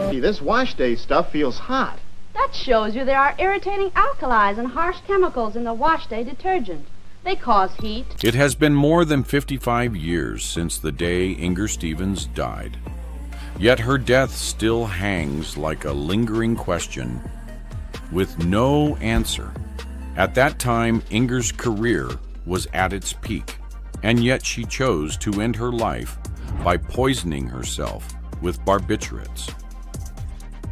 Gee, this wash day stuff feels hot. That shows you there are irritating alkalis and harsh chemicals in the wash day detergent. They cause heat. It has been more than 55 years since the day Inger Stevens died. Yet her death still hangs like a lingering question with no answer. At that time, Inger's career was at its peak, and yet she chose to end her life by poisoning herself with barbiturates.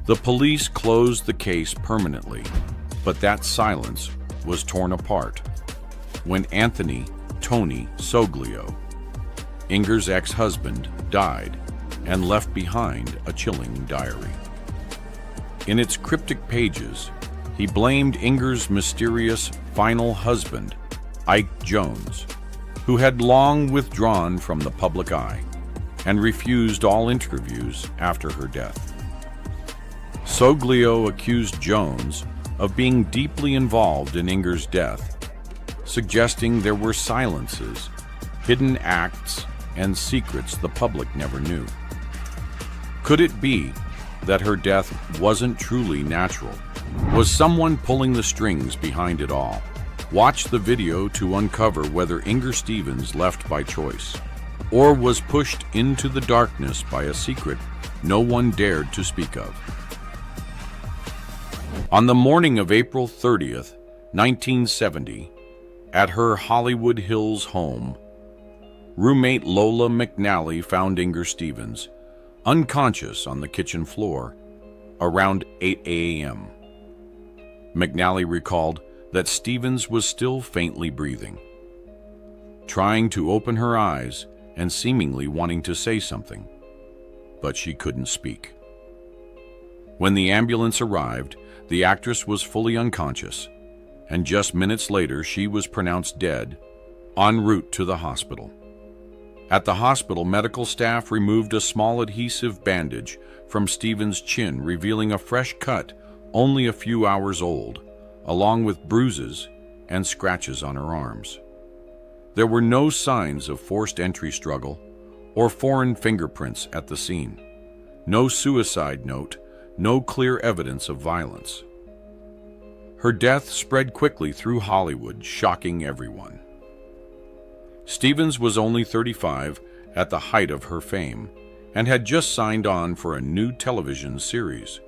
The police closed the case permanently, but that silence was torn apart when Anthony Tony Soglio, Inger's ex-husband, died and left behind a chilling diary. In its cryptic pages, he blamed Inger's mysterious final husband, Ike Jones, who had long withdrawn from the public eye and refused all interviews after her death. Soglio accused Jones of being deeply involved in Inger's death, suggesting there were silences, hidden acts, and secrets the public never knew. Could it be that her death wasn't truly natural? Was someone pulling the strings behind it all? Watch the video to uncover whether Inger Stevens left by choice, or was pushed into the darkness by a secret no one dared to speak of. On the morning of April 30th, 1970, at her Hollywood Hills home, roommate Lola McNally found Inger Stevens unconscious on the kitchen floor around 8 a.m. McNally recalled that Stevens was still faintly breathing, trying to open her eyes and seemingly wanting to say something, but she couldn't speak. When the ambulance arrived, the actress was fully unconscious, and just minutes later she was pronounced dead en route to the hospital. At the hospital, medical staff removed a small adhesive bandage from Stevens' chin, revealing a fresh cut only a few hours old, along with bruises and scratches on her arms. There were no signs of forced entry struggle or foreign fingerprints at the scene. No suicide note, no clear evidence of violence. Her death spread quickly through Hollywood, shocking everyone. Stevens was only 35 at the height of her fame and had just signed on for a new television series.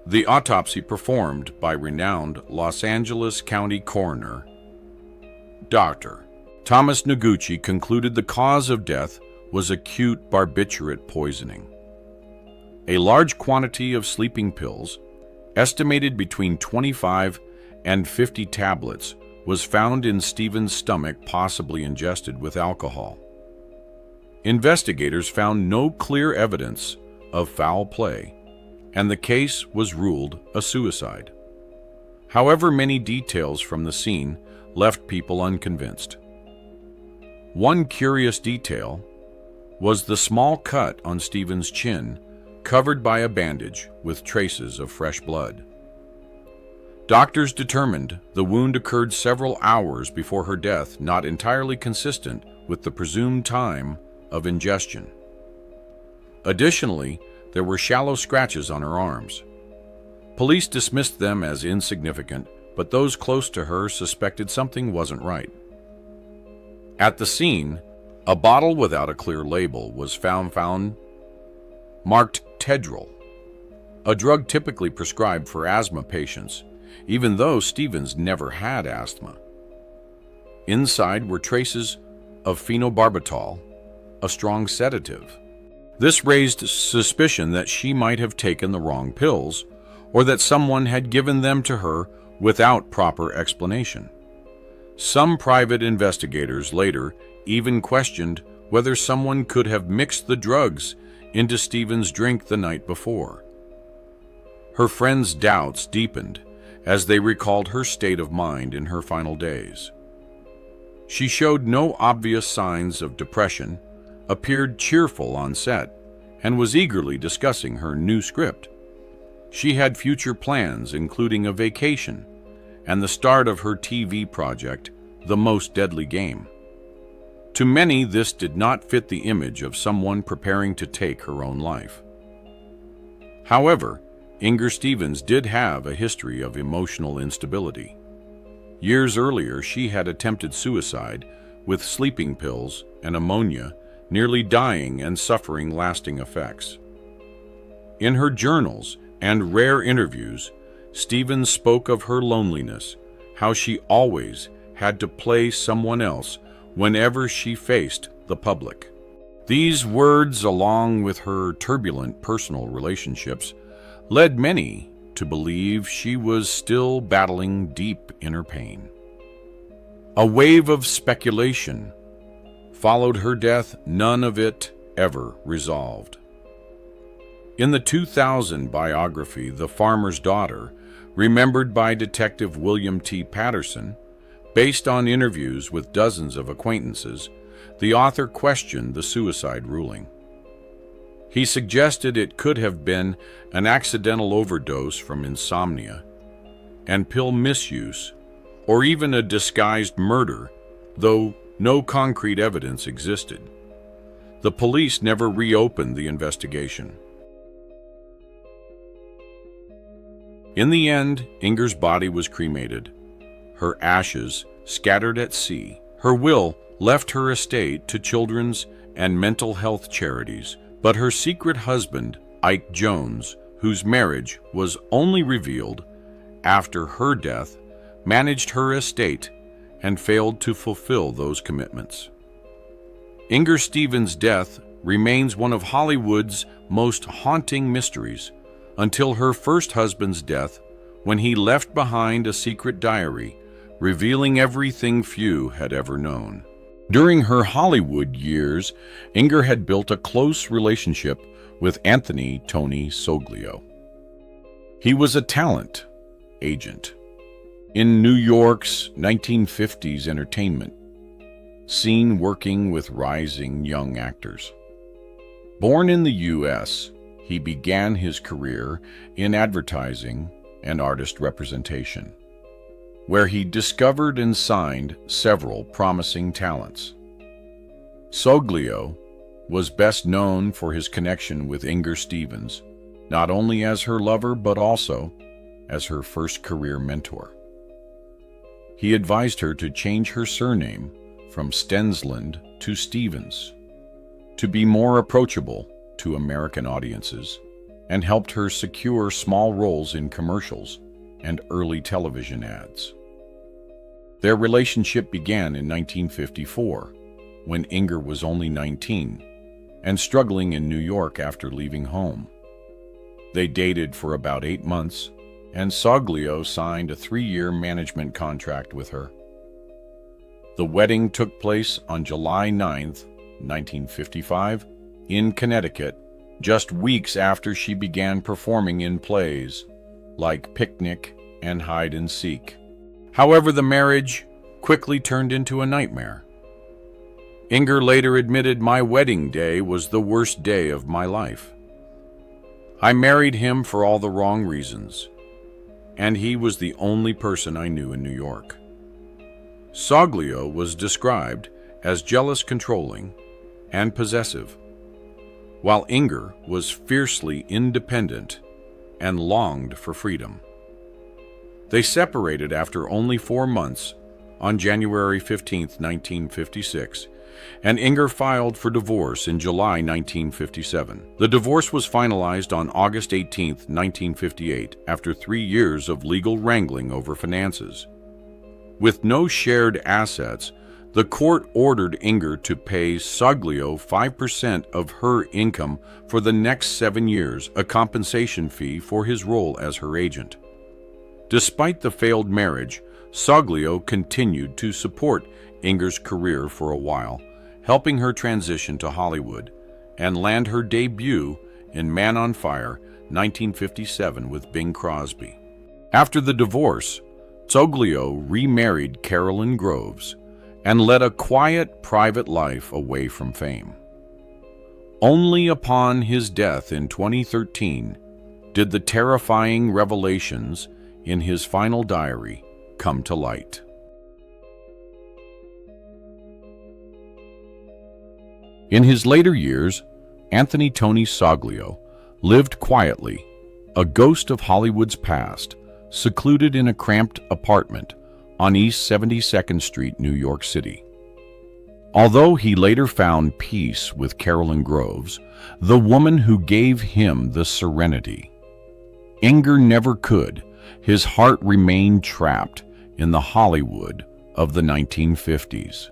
The autopsy performed by renowned Los Angeles County coroner, Dr. Thomas Noguchi, concluded the cause of death was acute barbiturate poisoning. A large quantity of sleeping pills, estimated between 25 and 50 tablets, was found in Stevens' stomach, possibly ingested with alcohol. Investigators found no clear evidence of foul play, and the case was ruled a suicide. However, many details from the scene left people unconvinced. One curious detail was the small cut on Stevens' chin, covered by a bandage with traces of fresh blood. Doctors determined the wound occurred several hours before her death, not entirely consistent with the presumed time of ingestion. Additionally, there were shallow scratches on her arms. Police dismissed them as insignificant, but those close to her suspected something wasn't right. At the scene, a bottle without a clear label was found marked Tedrol, a drug typically prescribed for asthma patients, even though Stevens never had asthma. Inside were traces of phenobarbital, a strong sedative. This raised suspicion that she might have taken the wrong pills, or that someone had given them to her without proper explanation. Some private investigators later even questioned whether someone could have mixed the drugs into Stevens' drink the night before. Her friends' doubts deepened as they recalled her state of mind in her final days. She showed no obvious signs of depression, appeared cheerful on set, and was eagerly discussing her new script. She had future plans, including a vacation and the start of her TV project, The Most Deadly Game. To many, this did not fit the image of someone preparing to take her own life. However, Inger Stevens did have a history of emotional instability. Years earlier, she had attempted suicide with sleeping pills and ammonia, nearly dying and suffering lasting effects. In her journals and rare interviews, Stevens spoke of her loneliness, how she always had to play someone else whenever she faced the public. These words, along with her turbulent personal relationships, led many to believe she was still battling deep inner pain. A wave of speculation followed her death, none of it ever resolved. In the 2000 biography, The Farmer's Daughter, remembered by Detective William T. Patterson, based on interviews with dozens of acquaintances, the author questioned the suicide ruling. He suggested it could have been an accidental overdose from insomnia and pill misuse, or even a disguised murder, though no concrete evidence existed. The police never reopened the investigation. In the end, Inger's body was cremated, her ashes scattered at sea. Her will left her estate to children's and mental health charities, but her secret husband, Ike Jones, whose marriage was only revealed after her death, managed her estate and failed to fulfill those commitments. Inger Stevens' death remains one of Hollywood's most haunting mysteries until her first husband's death, when he left behind a secret diary revealing everything few had ever known. During her Hollywood years, Inger had built a close relationship with Anthony Tony Soglio. He was a talent agent in New York's 1950s entertainment scene, working with rising young actors. Born in the U.S., he began his career in advertising and artist representation, where he discovered and signed several promising talents. Soglio was best known for his connection with Inger Stevens, not only as her lover but also as her first career mentor. He advised her to change her surname from Stensland to Stevens to be more approachable to American audiences, and helped her secure small roles in commercials and early television ads. Their relationship began in 1954, when Inger was only 19 and struggling in New York after leaving home. They dated for about 8 months, and Soglio signed a 3-year management contract with her. The wedding took place on July 9th, 1955, in Connecticut, just weeks after she began performing in plays like Picnic and Hide and Seek. However, the marriage quickly turned into a nightmare. Inger later admitted, "My wedding day was the worst day of my life. I married him for all the wrong reasons, and he was the only person I knew in New York." Soglio was described as jealous, controlling, and possessive, while Inger was fiercely independent and longed for freedom. They separated after only 4 months on January 15, 1956, and Inger filed for divorce in July 1957. The divorce was finalized on August 18, 1958, after 3 years of legal wrangling over finances. With no shared assets, the court ordered Inger to pay Soglio 5% of her income for the next 7 years, a compensation fee for his role as her agent. Despite the failed marriage, Soglio continued to support Inger's career for a while, helping her transition to Hollywood and land her debut in Man on Fire, 1957, with Bing Crosby. After the divorce, Soglio remarried Carolyn Groves and led a quiet, private life away from fame. Only upon his death in 2013 did the terrifying revelations in his final diary come to light. In his later years, Anthony Tony Soglio lived quietly a ghost of Hollywood's past, secluded in a cramped apartment on East 72nd Street, New York City. Although he later found peace with Carolyn Groves, the woman who gave him the serenity, Inger never could. His heart remained trapped in the Hollywood of the 1950s.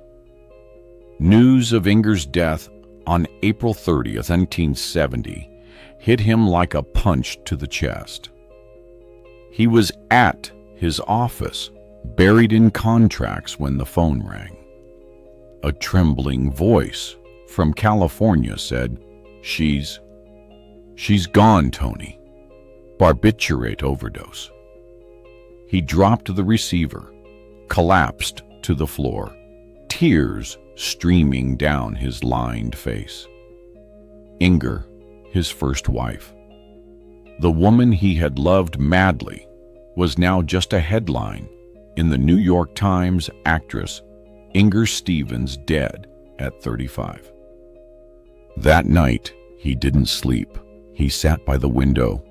News of Inger's death on April 30th, 1970, hit him like a punch to the chest. He was at his office, buried in contracts, when the phone rang. A trembling voice from California said, She's gone, Tony. Barbiturate overdose." He dropped the receiver, collapsed to the floor, tears streaming down his lined face. Inger, his first wife, the woman he had loved madly, was now just a headline in the New York Times. Actress Inger Stevens dead at 35. That night, he didn't sleep. He sat by the window,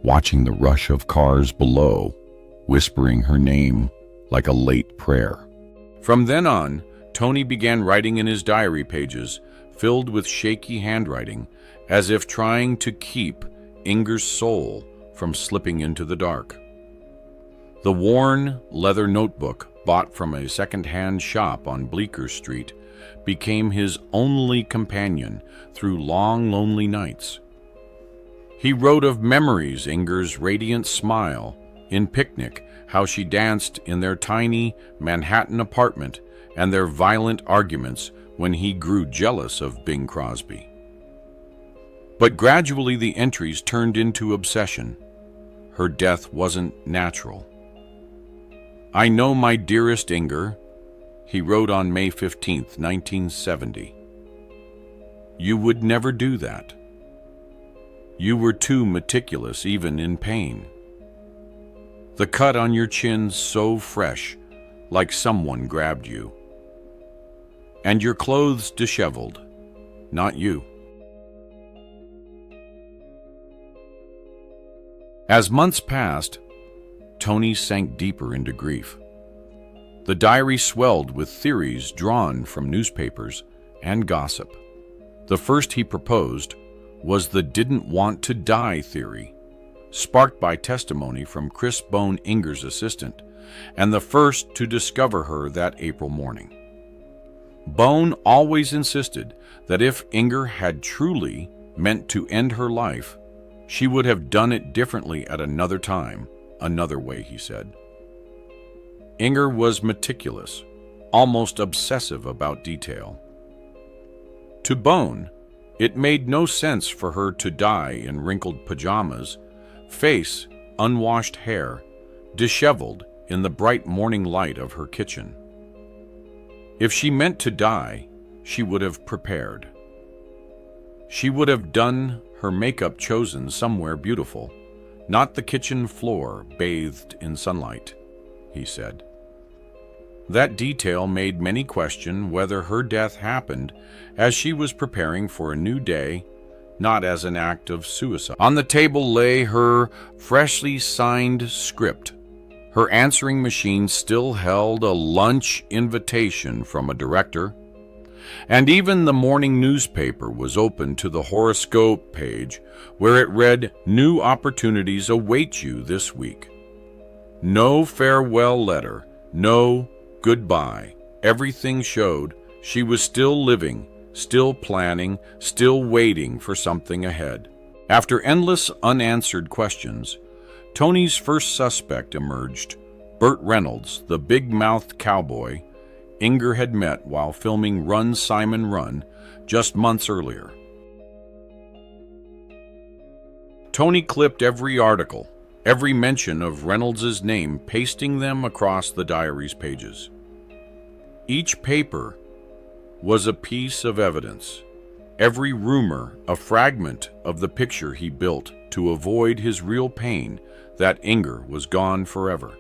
watching the rush of cars below, whispering her name like a late prayer. From then on, Tony began writing in his diary pages, filled with shaky handwriting, as if trying to keep Inger's soul from slipping into the dark. The worn leather notebook, bought from a second-hand shop on Bleecker Street, became his only companion through long, lonely nights. He wrote of memories, Inger's radiant smile in Picnic, how she danced in their tiny Manhattan apartment, and their violent arguments when he grew jealous of Bing Crosby. But gradually the entries turned into obsession. Her death wasn't natural. "I know, my dearest Inger," he wrote on May 15, 1970. "You would never do that. You were too meticulous, even in pain. The cut on your chin so fresh, like someone grabbed you. And your clothes disheveled, not you." As months passed, Tony sank deeper into grief. The diary swelled with theories drawn from newspapers and gossip. The first he proposed was the "didn't want to die" theory, sparked by testimony from Chris Bone, Inger's assistant, and the first to discover her that April morning. Bone always insisted that if Inger had truly meant to end her life, she would have done it differently at another time, another way, he said. Inger was meticulous, almost obsessive about detail. To Bone, it made no sense for her to die in wrinkled pajamas, face unwashed hair, disheveled in the bright morning light of her kitchen. If she meant to die, she would have prepared. She would have done her makeup chosen somewhere beautiful, not the kitchen floor bathed in sunlight, he said. That detail made many question whether her death happened as she was preparing for a new day, not as an act of suicide. On the table lay her freshly signed script. Her answering machine still held a lunch invitation from a director, and even the morning newspaper was open to the horoscope page where it read, "New opportunities await you this week." No farewell letter, no goodbye. Everything showed she was still living, still planning, still waiting for something ahead. After endless unanswered questions, Tony's first suspect emerged, Burt Reynolds, the big-mouthed cowboy Inger had met while filming Run, Simon, Run just months earlier. Tony clipped every article, every mention of Reynolds' name, pasting them across the diary's pages. Each paper was a piece of evidence, every rumor a fragment of the picture he built to avoid his real pain that Inger was gone forever.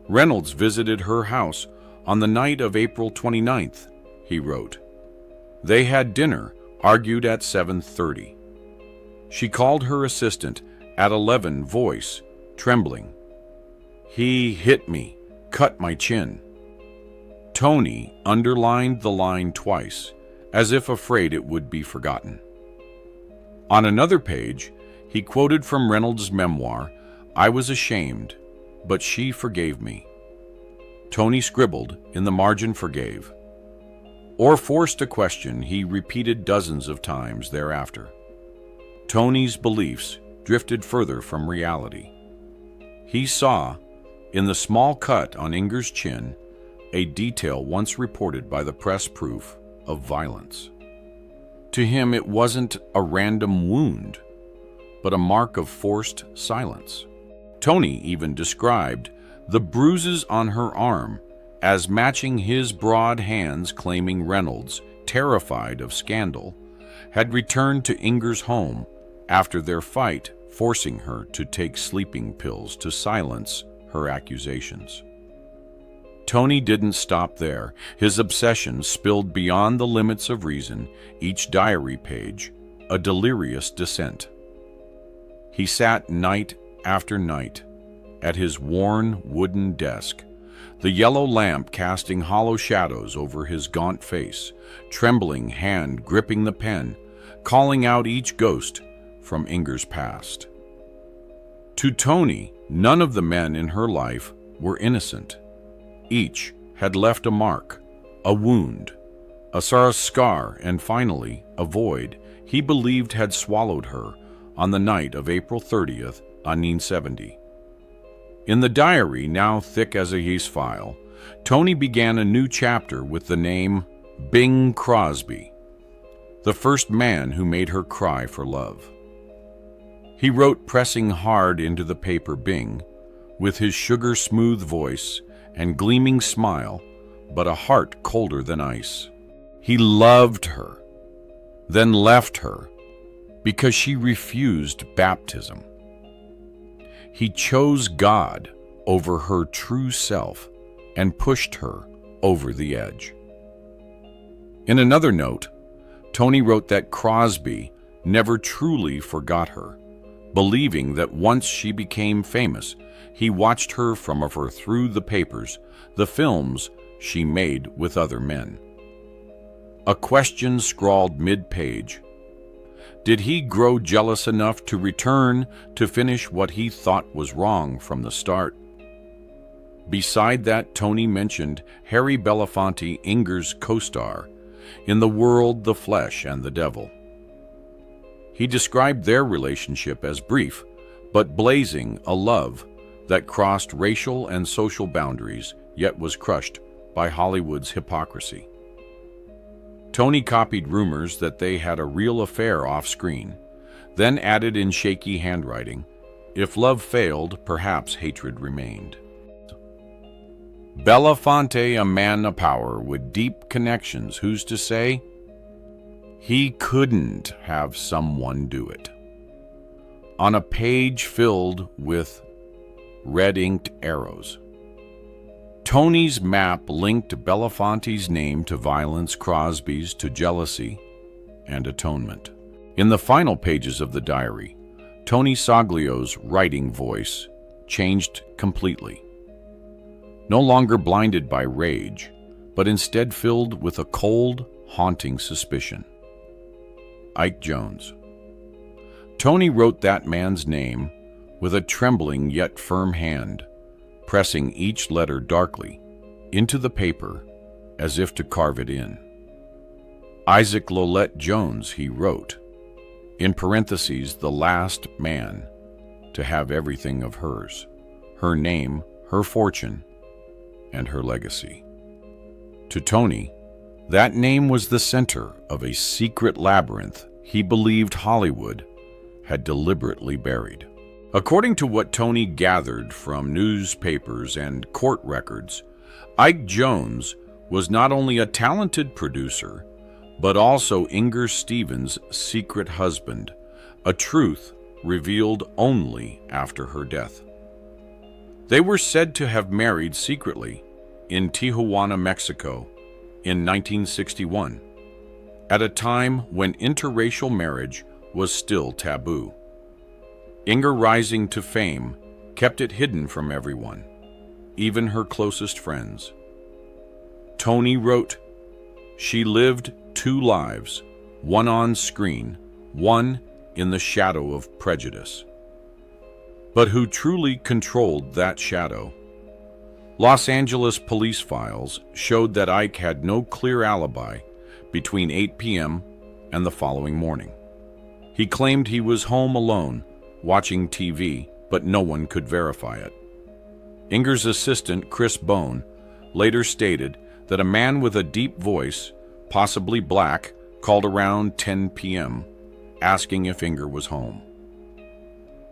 Reynolds visited her house on the night of April 29th, he wrote. They had dinner, argued at 7:30. She called her assistant, At 11, voice, trembling. He hit me, cut my chin. Tony underlined the line twice, as if afraid it would be forgotten. On another page, he quoted from Reynolds' memoir, "I was ashamed, but she forgave me." Tony scribbled in the margin "forgave," or forced a question he repeated dozens of times thereafter. Tony's beliefs drifted further from reality. He saw, in the small cut on Inger's chin, a detail once reported by the press proof of violence. To him, it wasn't a random wound, but a mark of forced silence. Tony even described the bruises on her arm as matching his broad hands, claiming Reynolds, terrified of scandal, had returned to Inger's home after their fight, forcing her to take sleeping pills to silence her accusations. Tony didn't stop there. His obsession spilled beyond the limits of reason, each diary page a delirious descent. He sat night after night at his worn wooden desk, the yellow lamp casting hollow shadows over his gaunt face, trembling hand gripping the pen, calling out each ghost from Inger's past. To Tony, none of the men in her life were innocent. Each had left a mark, a wound, a scar, and finally a void he believed had swallowed her on the night of April 30th, 1970. In the diary, now thick as a yeast file, Tony began a new chapter with the name Bing Crosby, the first man who made her cry for love. He wrote, pressing hard into the paper Bing, with his sugar-smooth voice and gleaming smile, but a heart colder than ice. He loved her, then left her, because she refused baptism. He chose God over her true self and pushed her over the edge. In another note, Tony wrote that Crosby never truly forgot her, believing that once she became famous, he watched her from or through the papers, the films she made with other men. A question scrawled mid-page. Did he grow jealous enough to return to finish what he thought was wrong from the start? Beside that, Tony mentioned Harry Belafonte, Inger's co-star, in The World, the Flesh, and the Devil. He described their relationship as brief, but blazing a love that crossed racial and social boundaries, yet was crushed by Hollywood's hypocrisy. Tony copied rumors that they had a real affair off-screen, then added in shaky handwriting, "If love failed, perhaps hatred remained." Belafonte, a man of power with deep connections, who's to say? He couldn't have someone do it. On a page filled with red-inked arrows, Tony's map linked Belafonte's name to violence, Crosby's to jealousy and atonement. In the final pages of the diary, Tony Soglio's writing voice changed completely. No longer blinded by rage, but instead filled with a cold, haunting suspicion. Ike Jones. Tony wrote that man's name with a trembling yet firm hand, pressing each letter darkly into the paper as if to carve it in. Isaac Lolette Jones, he wrote, in parentheses, the last man to have everything of hers, her name, her fortune, and her legacy. To Tony, that name was the center of a secret labyrinth he believed Hollywood had deliberately buried. According to what Tony gathered from newspapers and court records, Ike Jones was not only a talented producer, but also Inger Stevens' secret husband, a truth revealed only after her death. They were said to have married secretly in Tijuana, Mexico, in 1961, at a time when interracial marriage was still taboo. Inger, rising to fame, kept it hidden from everyone, even her closest friends. Tony wrote, "She lived two lives, one on screen, one in the shadow of prejudice." But who truly controlled that shadow? Los Angeles police files showed that Ike had no clear alibi between 8 p.m. and the following morning. He claimed he was home alone, watching TV, but no one could verify it. Inger's assistant, Chris Bone, later stated that a man with a deep voice, possibly black, called around 10 p.m., asking if Inger was home.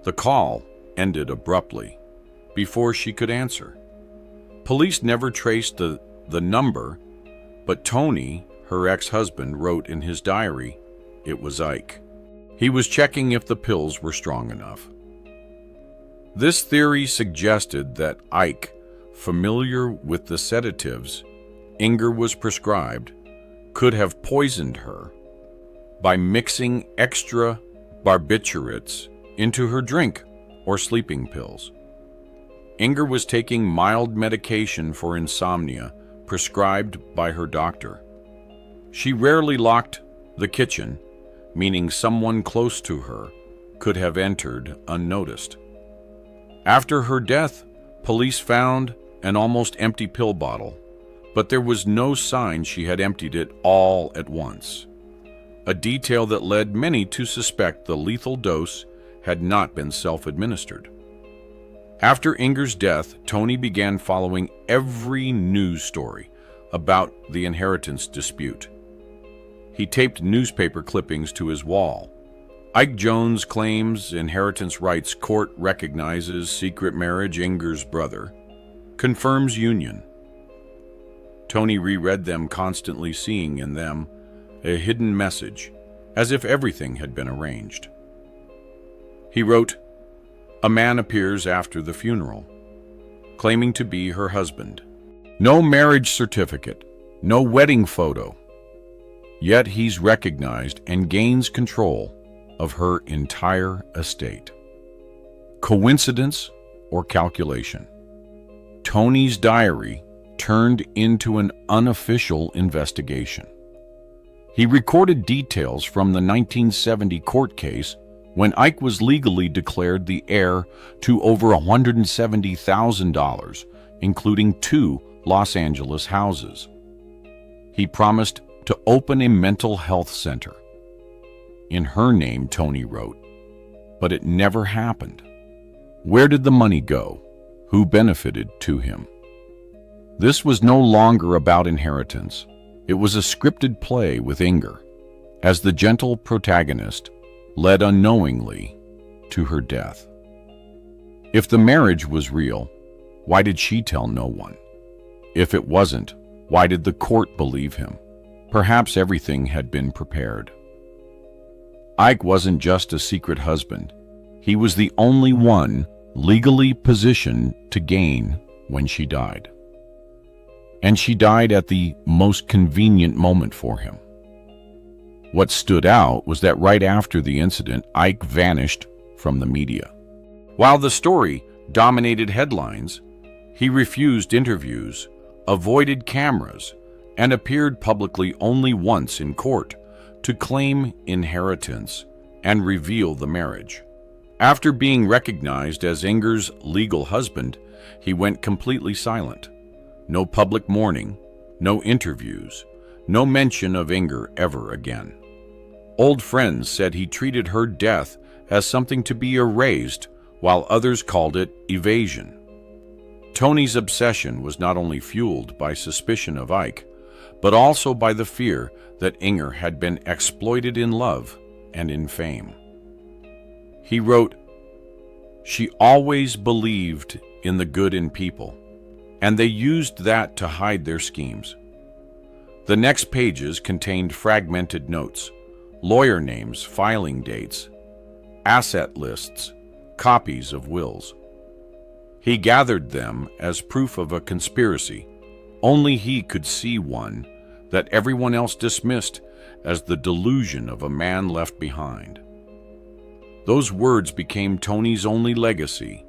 The call ended abruptly, before she could answer. Police never traced the number, but Tony, her ex-husband, wrote in his diary it was Ike. He was checking if the pills were strong enough. This theory suggested that Ike, familiar with the sedatives Inger was prescribed, could have poisoned her by mixing extra barbiturates into her drink or sleeping pills. Inger was taking mild medication for insomnia prescribed by her doctor. She rarely locked the kitchen, meaning someone close to her could have entered unnoticed. After her death, police found an almost empty pill bottle, but there was no sign she had emptied it all at once, a detail that led many to suspect the lethal dose had not been self-administered. After Inger's death, Tony began following every news story about the inheritance dispute. He taped newspaper clippings to his wall. Ike Jones claims inheritance rights court recognizes secret marriage, Inger's brother, confirms union. Tony reread them, constantly seeing in them a hidden message, as if everything had been arranged. He wrote, "A man appears after the funeral, claiming to be her husband. No marriage certificate, no wedding photo. Yet he's recognized and gains control of her entire estate. Coincidence or calculation?" Tony's diary turned into an unofficial investigation. He recorded details from the 1970 court case when Ike was legally declared the heir to over $170,000, including 2 Los Angeles houses. He promised to open a mental health center. In her name, Tony wrote, but it never happened. Where did the money go? Who benefited to him? This was no longer about inheritance. It was a scripted play with Inger, as the gentle protagonist, led unknowingly to her death. If the marriage was real, why did she tell no one? If it wasn't, why did the court believe him? Perhaps everything had been prepared. Ike wasn't just a secret husband. He was the only one legally positioned to gain when she died. And she died at the most convenient moment for him. What stood out was that right after the incident, Ike vanished from the media. While the story dominated headlines, he refused interviews, avoided cameras, and appeared publicly only once in court to claim inheritance and reveal the marriage. After being recognized as Inger's legal husband, he went completely silent. No public mourning, no interviews, no mention of Inger ever again. Old friends said he treated her death as something to be erased, while others called it evasion. Tony's obsession was not only fueled by suspicion of Ike, but also by the fear that Inger had been exploited in love and in fame. He wrote, "She always believed in the good in people, and they used that to hide their schemes." The next pages contained fragmented notes, lawyer names, filing dates, asset lists, copies of wills. He gathered them as proof of a conspiracy. Only he could see one that everyone else dismissed as the delusion of a man left behind. Those words became Tony's only legacy.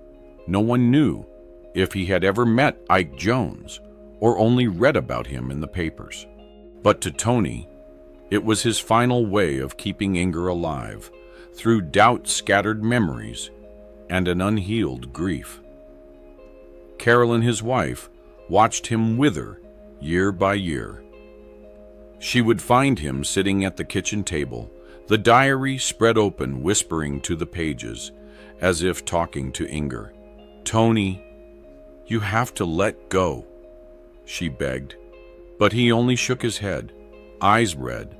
No one knew if he had ever met Ike Jones or only read about him in the papers. But to Tony, it was his final way of keeping Inger alive through doubt-scattered memories and an unhealed grief. Carolyn, his wife, watched him wither year by year. She would find him sitting at the kitchen table, the diary spread open, whispering to the pages, as if talking to Inger. "Tony, you have to let go," she begged. But he only shook his head, eyes red.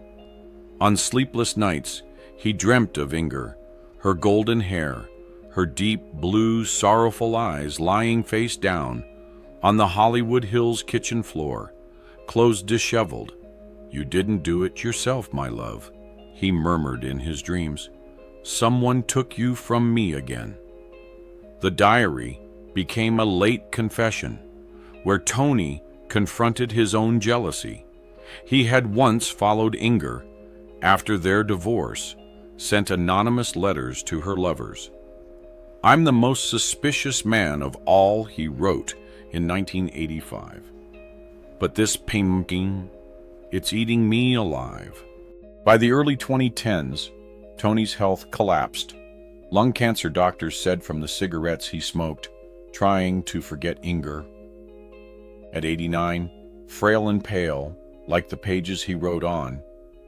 On sleepless nights, he dreamt of Inger, her golden hair, her deep blue, sorrowful eyes lying face down on the Hollywood Hills kitchen floor, clothes disheveled. "You didn't do it yourself, my love," he murmured in his dreams. "Someone took you from me again." The diary became a late confession, where Tony confronted his own jealousy. He had once followed Inger after their divorce, sent anonymous letters to her lovers. "I'm the most suspicious man of all," he wrote in 1985. "But this pumpkin, it's eating me alive." By the early 2010s, Tony's health collapsed. Lung cancer, doctors said, from the cigarettes he smoked, trying to forget Inger. At 89, frail and pale, like the pages he wrote on,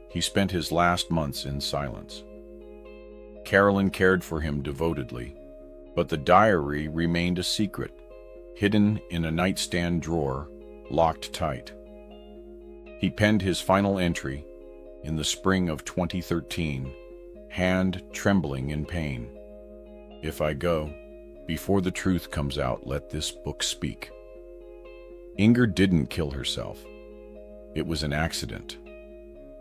he spent his last months in silence. Carolyn cared for him devotedly, but the diary remained a secret, hidden in a nightstand drawer, locked tight. He penned his final entry in the spring of 2013, hand trembling in pain. "If I go, before the truth comes out, let this book speak." Inger didn't kill herself. It was an accident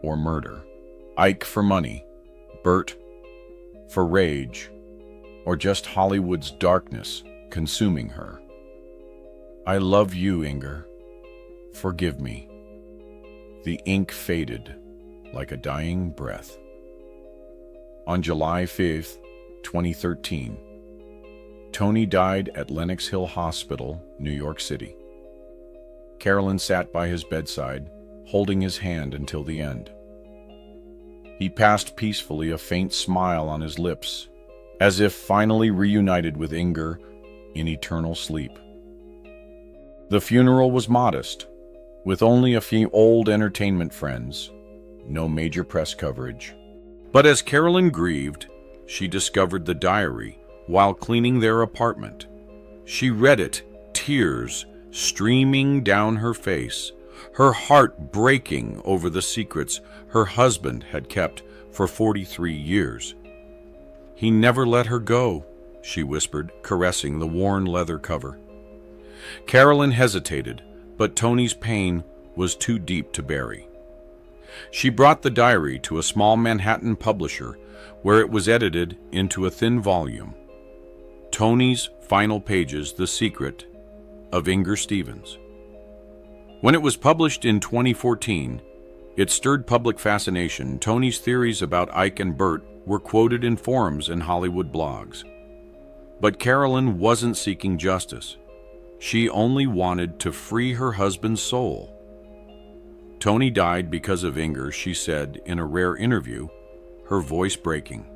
or murder. Ike for money, Bert for rage, or just Hollywood's darkness consuming her. "I love you, Inger. Forgive me." The ink faded like a dying breath. On July 5th, 2013, Tony died at Lenox Hill Hospital, New York City. Carolyn sat by his bedside, holding his hand until the end. He passed peacefully, a faint smile on his lips, as if finally reunited with Inger in eternal sleep. The funeral was modest, with only a few old entertainment friends, no major press coverage. But as Carolyn grieved, she discovered the diary while cleaning their apartment. She read it, tears streaming down her face, her heart breaking over the secrets her husband had kept for 43 years. "He never let her go," she whispered, caressing the worn leather cover. Carolyn hesitated, but Tony's pain was too deep to bury. She brought the diary to a small Manhattan publisher, where it was edited into a thin volume. Tony's Final Pages: The Secret of Inger Stevens. When it was published in 2014, it stirred public fascination. Tony's theories about Ike and Bert were quoted in forums and Hollywood blogs. But Carolyn wasn't seeking justice. She only wanted to free her husband's soul. Tony died because of Inger, she said in a rare interview, her voice breaking.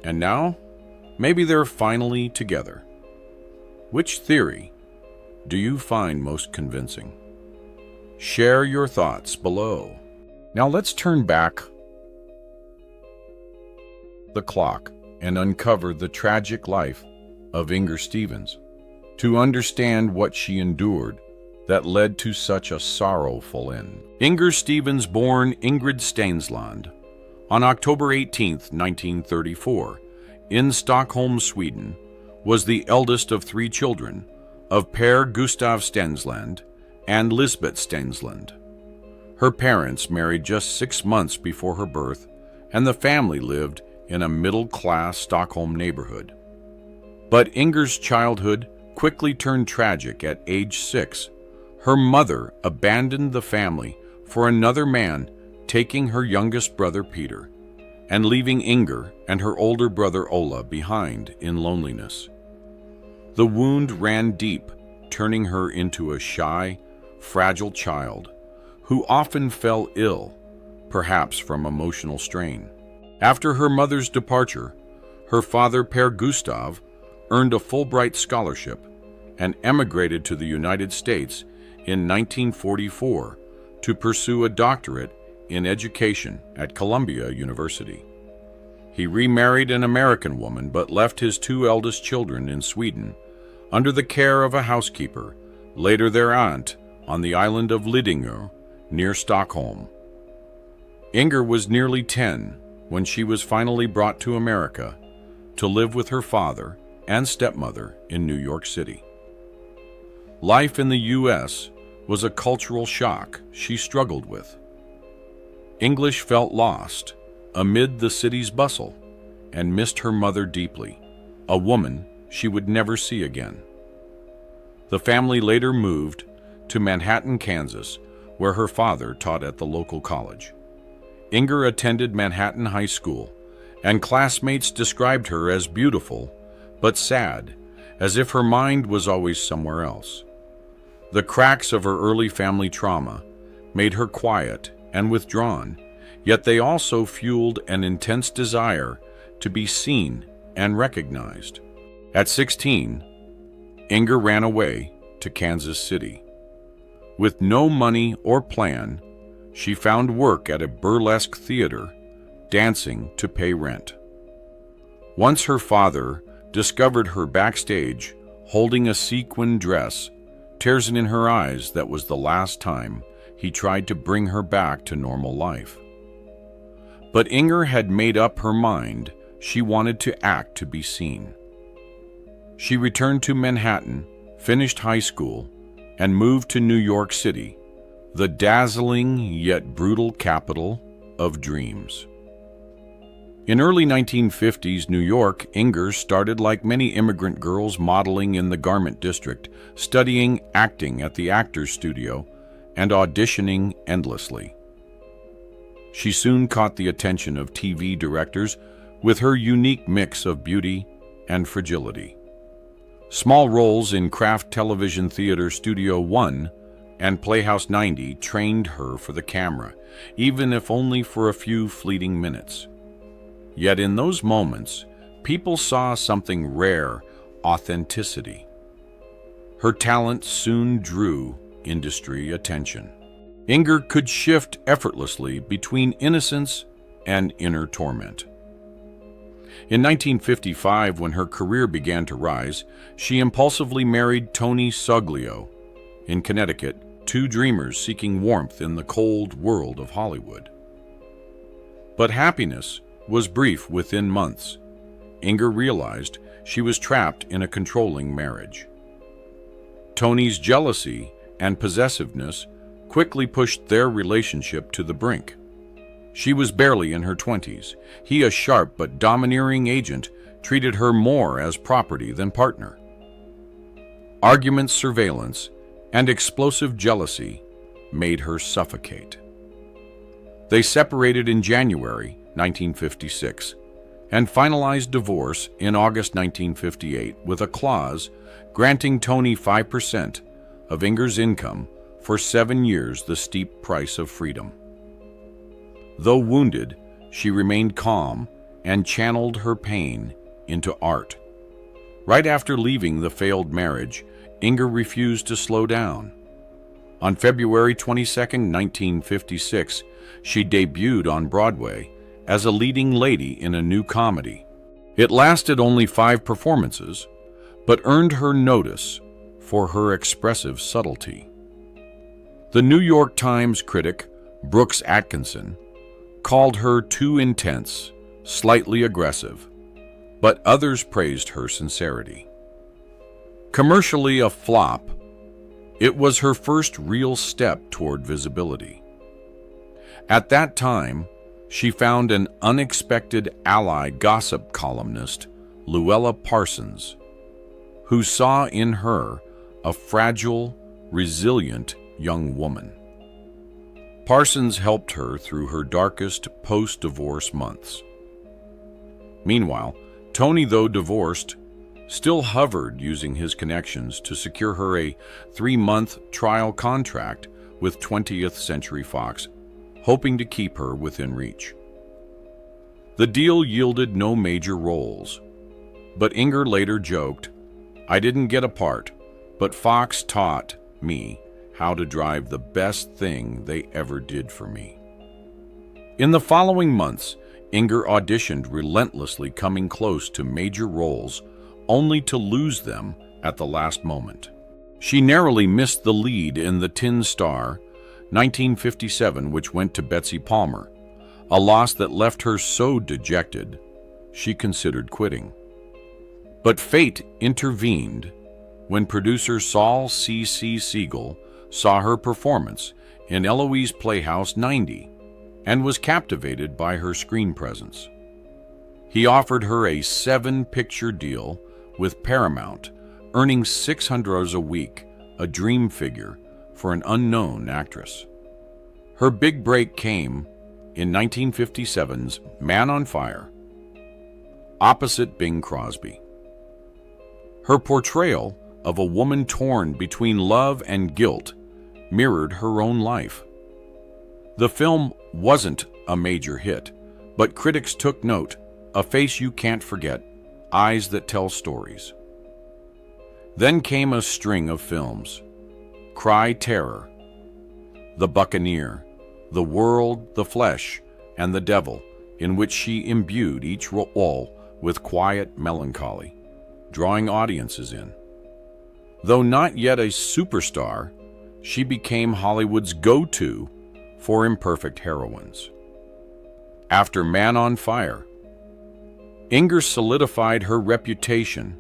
And now, maybe they're finally together. Which theory do you find most convincing? Share your thoughts below. Now let's turn back the clock and uncover the tragic life of Inger Stevens, to understand what she endured that led to such a sorrowful end. Inger Stevens, born Ingrid Stensland on October 18, 1934, in Stockholm, Sweden, was the eldest of 3 children of Per Gustav Stensland and Lisbeth Stensland. Her parents married just 6 months before her birth, and the family lived in a middle-class Stockholm neighborhood. But Inger's childhood quickly turned tragic at age 6. Her mother abandoned the family for another man, taking her youngest brother Peter, and leaving Inger and her older brother Ola behind in loneliness. The wound ran deep, turning her into a shy, fragile child who often fell ill, perhaps from emotional strain. After her mother's departure, her father Per Gustav earned a Fulbright scholarship and emigrated to the United States in 1944 to pursue a doctorate in education at Columbia University. He remarried an American woman but left his two eldest children in Sweden under the care of a housekeeper, later their aunt, on the island of Lidingö near Stockholm. Inger was nearly 10 when she was finally brought to America to live with her father and stepmother in New York City. Life in the U.S. was a cultural shock she struggled with. English felt lost amid the city's bustle and missed her mother deeply, a woman she would never see again. The family later moved to Manhattan, Kansas, where her father taught at the local college. Inger attended Manhattan High School, and classmates described her as beautiful but sad, as if her mind was always somewhere else. The cracks of her early family trauma made her quiet and withdrawn, yet they also fueled an intense desire to be seen and recognized. At 16, Inger ran away to Kansas City. With no money or plan, she found work at a burlesque theater, dancing to pay rent. Once her father discovered her backstage holding a sequin dress, tears in her eyes that was the last time he tried to bring her back to normal life. But Inger had made up her mind she wanted to act to be seen. She returned to Manhattan, finished high school, and moved to New York City, the dazzling yet brutal capital of dreams. In early 1950s New York, Inger started like many immigrant girls modeling in the garment district, studying acting at the Actors Studio, and auditioning endlessly. She soon caught the attention of TV directors with her unique mix of beauty and fragility. Small roles in Kraft Television Theater Studio 1 and Playhouse 90 trained her for the camera, even if only for a few fleeting minutes. Yet in those moments, people saw something rare: authenticity. Her talent soon drew industry attention. Inger could shift effortlessly between innocence and inner torment. In 1955, when her career began to rise, she impulsively married Tony Soglio. In Connecticut, two dreamers seeking warmth in the cold world of Hollywood. But happiness was brief. Within months, Inger realized she was trapped in a controlling marriage. Tony's jealousy and possessiveness quickly pushed their relationship to the brink. She was barely in her 20s. He, a sharp but domineering agent, treated her more as property than partner. Arguments, surveillance, and explosive jealousy made her suffocate. They separated in January 1956 and finalized divorce in August 1958 with a clause granting Tony 5% of Inger's income for 7 years, the steep price of freedom. Though wounded, she remained calm and channeled her pain into art. Right after leaving the failed marriage, Inger refused to slow down. On February 22, 1956, she debuted on Broadway as a leading lady in a new comedy. It lasted only 5 performances, but earned her notice for her expressive subtlety. The New York Times critic, Brooks Atkinson, called her too intense, slightly aggressive, but others praised her sincerity. Commercially a flop, it was her first real step toward visibility. At that time, she found an unexpected ally, gossip columnist Luella Parsons, who saw in her a fragile, resilient young woman. Parsons helped her through her darkest post-divorce months. Meanwhile, Tony, though divorced, still hovered using his connections to secure her a 3-month trial contract with 20th Century Fox, hoping to keep her within reach. The deal yielded no major roles, but Inger later joked, "I didn't get a part, but Fox taught me how to drive the best thing they ever did for me." In the following months, Inger auditioned relentlessly, coming close to major roles, only to lose them at the last moment. She narrowly missed the lead in The Tin Star, 1957, which went to Betsy Palmer, a loss that left her so dejected she considered quitting. But fate intervened when producer Saul C.C. Siegel saw her performance in Eloise Playhouse 90 and was captivated by her screen presence. He offered her a 7-picture deal with Paramount, earning $600 a week, a dream figure for an unknown actress. Her big break came in 1957's Man on Fire, opposite Bing Crosby. Her portrayal of a woman torn between love and guilt mirrored her own life. The film wasn't a major hit, but critics took note: a face you can't forget, eyes that tell stories. Then came a string of films: Cry Terror, The Buccaneer, The World, The Flesh, and The Devil, in which she imbued each role with quiet melancholy, drawing audiences in. Though not yet a superstar, she became Hollywood's go-to for imperfect heroines. After Man on Fire, Inger solidified her reputation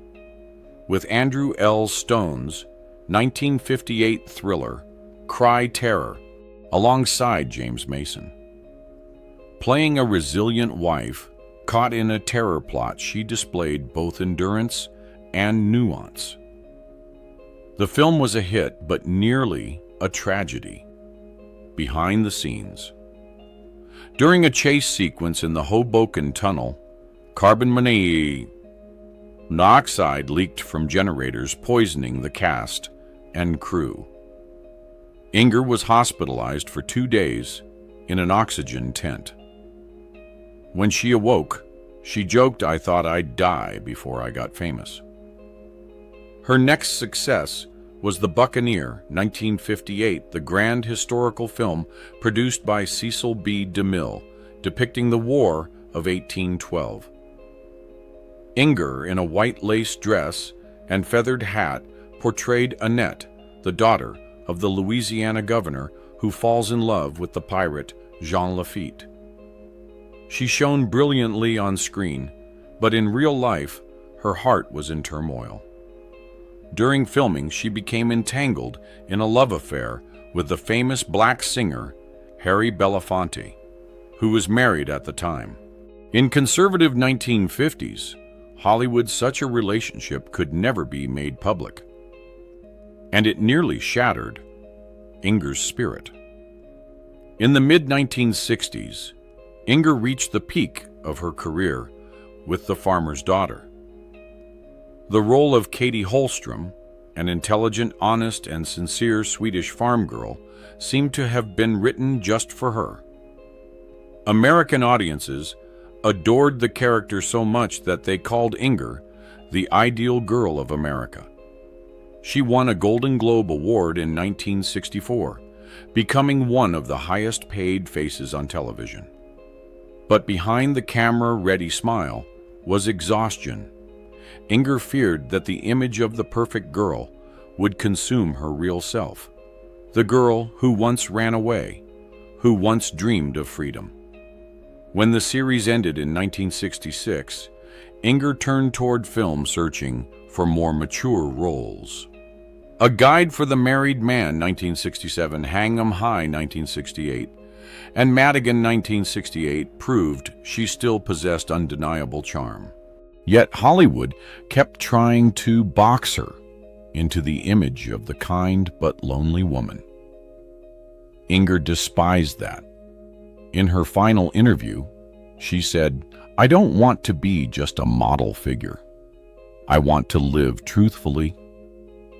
with Andrew L. Stone's 1958 thriller, Cry Terror, alongside James Mason. Playing a resilient wife caught in a terror plot, she displayed both endurance and nuance. The film was a hit, but nearly a tragedy. Behind the scenes, during a chase sequence in the Hoboken Tunnel, carbon monoxide leaked from generators, poisoning the cast and crew. Inger was hospitalized for 2 days in an oxygen tent. When she awoke, she joked, "I thought I'd die before I got famous." Her next success was The Buccaneer, 1958, the grand historical film produced by Cecil B. DeMille, depicting the War of 1812. Inger, in a white lace dress and feathered hat, portrayed Annette, the daughter of the Louisiana governor who falls in love with the pirate Jean Lafitte. She shone brilliantly on screen, but in real life, her heart was in turmoil. During filming, she became entangled in a love affair with the famous black singer Harry Belafonte, who was married at the time. In conservative 1950s Hollywood, such a relationship could never be made public, and it nearly shattered Inger's spirit. In the mid-1960s, Inger reached the peak of her career with The Farmer's Daughter. The role of Katie Holstrom, an intelligent, honest, and sincere Swedish farm girl, seemed to have been written just for her. American audiences adored the character so much that they called Inger the ideal girl of America. She won a Golden Globe Award in 1964, becoming one of the highest-paid faces on television. But behind the camera-ready smile was exhaustion. Inger feared that the image of the perfect girl would consume her real self, the girl who once ran away, who once dreamed of freedom. When the series ended in 1966, Inger turned toward film, searching for more mature roles. A Guide for the Married Man, 1967, Hang 'em High, 1968, and Madigan, 1968, proved she still possessed undeniable charm. Yet Hollywood kept trying to box her into the image of the kind but lonely woman. Inger despised that. In her final interview, she said, I don't want to be just a model figure. I want to live truthfully,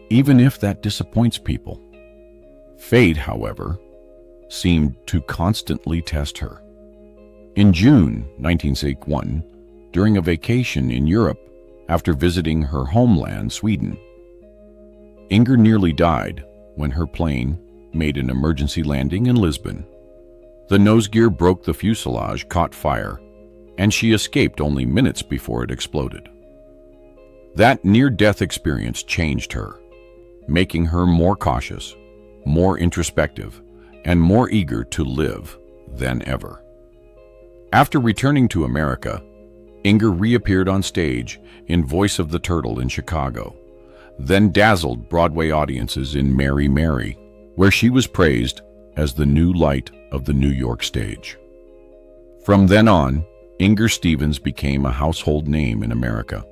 even if that disappoints people. Fate, however, seemed to constantly test her. In June 1961, during a vacation in Europe after visiting her homeland, Sweden, Inger nearly died when her plane made an emergency landing in Lisbon. The nose gear broke, the fuselage caught fire, and she escaped only minutes before it exploded. That near-death experience changed her, making her more cautious, more introspective, and more eager to live than ever. After returning to America, Inger reappeared on stage in Voice of the Turtle in Chicago, then dazzled Broadway audiences in Mary Mary, where she was praised as the new light of the New York stage. From then on, Inger Stevens became a household name in America.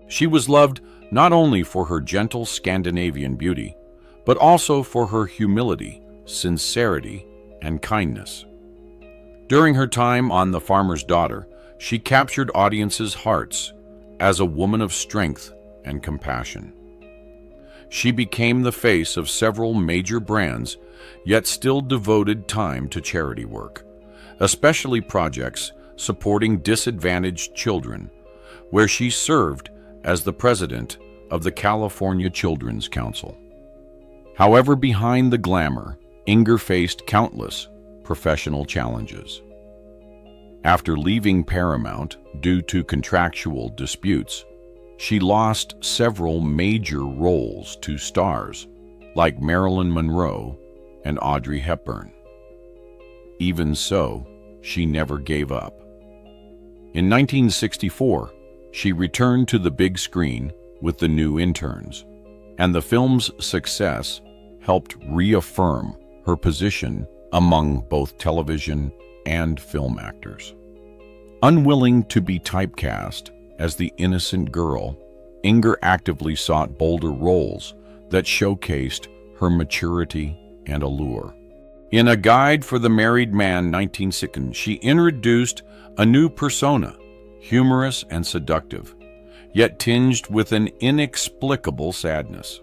She was loved not only for her gentle Scandinavian beauty, but also for her humility, sincerity, and kindness. During her time on The Farmer's Daughter, she captured audiences' hearts as a woman of strength and compassion. She became the face of several major brands, yet still devoted time to charity work, especially projects supporting disadvantaged children, where she served as the president of the California Children's Council. However, behind the glamour, Inger faced countless professional challenges. After leaving Paramount due to contractual disputes, she lost several major roles to stars like Marilyn Monroe and Audrey Hepburn. Even so, she never gave up. In 1964, she returned to the big screen with The New Interns, and the film's success helped reaffirm her position among both television and film actors. Unwilling to be typecast as the innocent girl, Inger actively sought bolder roles that showcased her maturity and allure. In A Guide for the Married Man 1960, she introduced a new persona, humorous and seductive, yet tinged with an inexplicable sadness.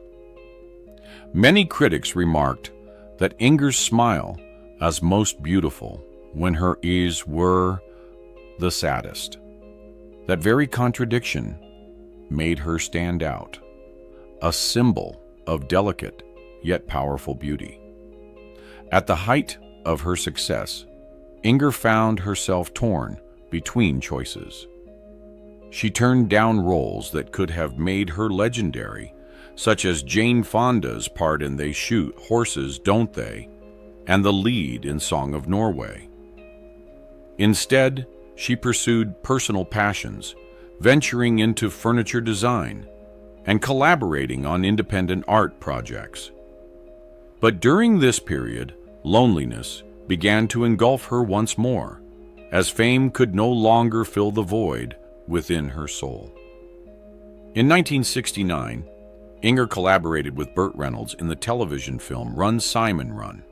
Many critics remarked that Inger's smile was most beautiful when her eyes were the saddest. That very contradiction made her stand out, a symbol of delicate yet powerful beauty. At the height of her success, Inger found herself torn between choices. She turned down roles that could have made her legendary, such as Jane Fonda's part in They Shoot Horses, Don't They?, and the lead in Song of Norway. Instead, she pursued personal passions, venturing into furniture design and collaborating on independent art projects. But during this period, loneliness began to engulf her once more, as fame could no longer fill the void within her soul. In 1969, Inger collaborated with Burt Reynolds in the television film Run, Simon, Run.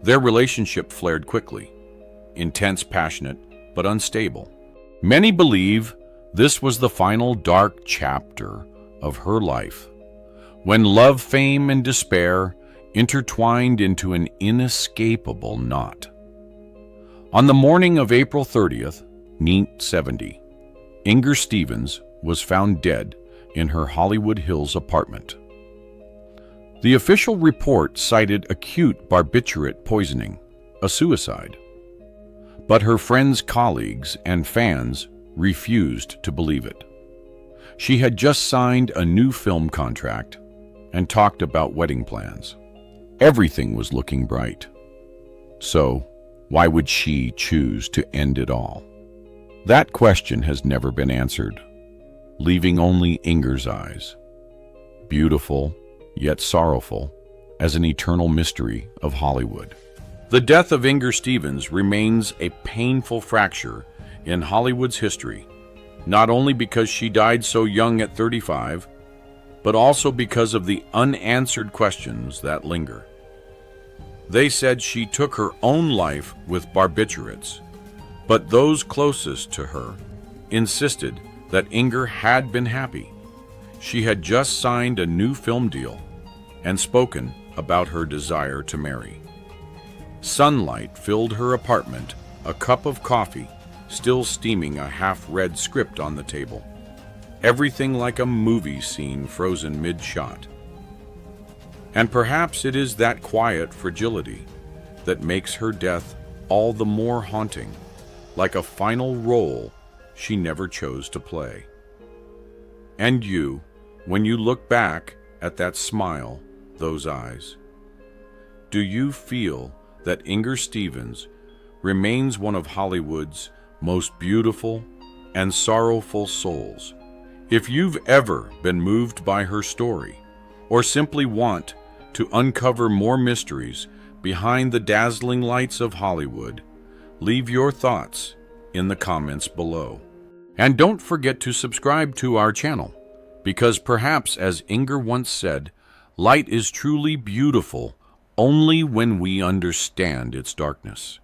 Their relationship flared quickly, intense, passionate, but unstable. Many believe this was the final dark chapter of her life, when love, fame, and despair intertwined into an inescapable knot. On the morning of April 30th, 1970, Inger Stevens was found dead in her Hollywood Hills apartment. The official report cited acute barbiturate poisoning, a suicide. But her friends, colleagues, and fans refused to believe it. She had just signed a new film contract and talked about wedding plans. Everything was looking bright. So, why would she choose to end it all? That question has never been answered, leaving only Inger's eyes, beautiful yet sorrowful as an eternal mystery of Hollywood. The death of Inger Stevens remains a painful fracture in Hollywood's history, not only because she died so young at 35, but also because of the unanswered questions that linger. They said she took her own life with barbiturates, But those closest to her insisted that Inger had been happy. She had just signed a new film deal and spoken about her desire to marry. Sunlight filled her apartment, a cup of coffee still steaming, a half-read script on the table. Everything like a movie scene frozen mid-shot. And perhaps it is that quiet fragility that makes her death all the more haunting, like a final role she never chose to play. And you, when you look back at that smile, those eyes, do you feel that Inger Stevens remains one of Hollywood's most beautiful and sorrowful souls? If you've ever been moved by her story, or simply want to uncover more mysteries behind the dazzling lights of Hollywood, leave your thoughts in the comments below. And don't forget to subscribe to our channel, because perhaps, as Inger once said, light is truly beautiful only when we understand its darkness.